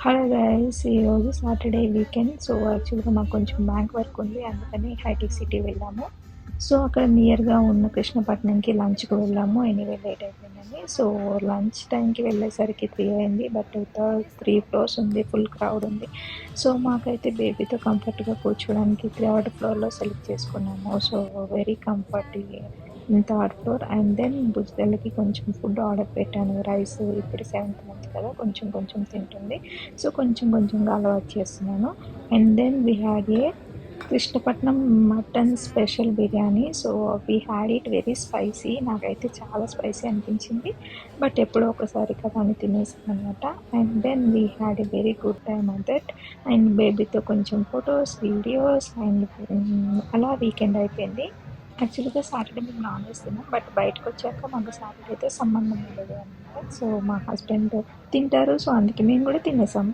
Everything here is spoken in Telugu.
హలో గైస్, ఈరోజు సాటర్డే వీకెండ్. సో యాక్చువల్గా మాకు కొంచెం బ్యాంక్ వర్క్ ఉంది, అందుకని హైటెక్ సిటీ వెళ్ళాము. సో అక్కడ నియర్గా ఉన్న కృష్ణపట్నంకి లంచ్కి వెళ్ళాము. ఎనీవే లేట్ అయిపోయిందండి. సో లంచ్ టైంకి వెళ్ళేసరికి 3 అయింది. బట్ థర్డ్ 3 ఫ్లోర్స్ ఉంది, ఫుల్ క్రౌడ్ ఉంది. సో మాకైతే బేబీతో కంఫర్ట్గా కూర్చోడానికి థర్డ్ ఫ్లోర్లో సెలెక్ట్ చేసుకున్నాము. So very comfort third floor. And then బుజ్జితల్లకి కొంచెం ఫుడ్ ఆర్డర్ పెట్టాను. రైస్ ఇప్పుడు 7th మంత్ కదా, కొంచెం కొంచెం తింటుంది. సో కొంచెం కొంచెంగా అలవాటు చేస్తున్నాను. And then we had a Krishnapatnam mutton special biryani. So we had it very spicy. నాకైతే చాలా స్పైసీ అనిపించింది, బట్ ఎప్పుడో ఒకసారి కదా అని తినేసాను అనమాట. And then we had a very good time on that. And బేబీతో కొంచెం ఫొటోస్, వీడియోస్ అండ్ అలా వీకెండ్ అయిపోయింది. యాక్చువల్గా సాటర్డే మేము నాన్ వెజ్ తిన్నాం, బట్ బయటకు వచ్చాక మాకు సాటర్డేతో సంబంధం ఉండదు అనమాట. సో మా హస్బెండ్ తింటారు, సో అందుకే మేము కూడా తినేసాం.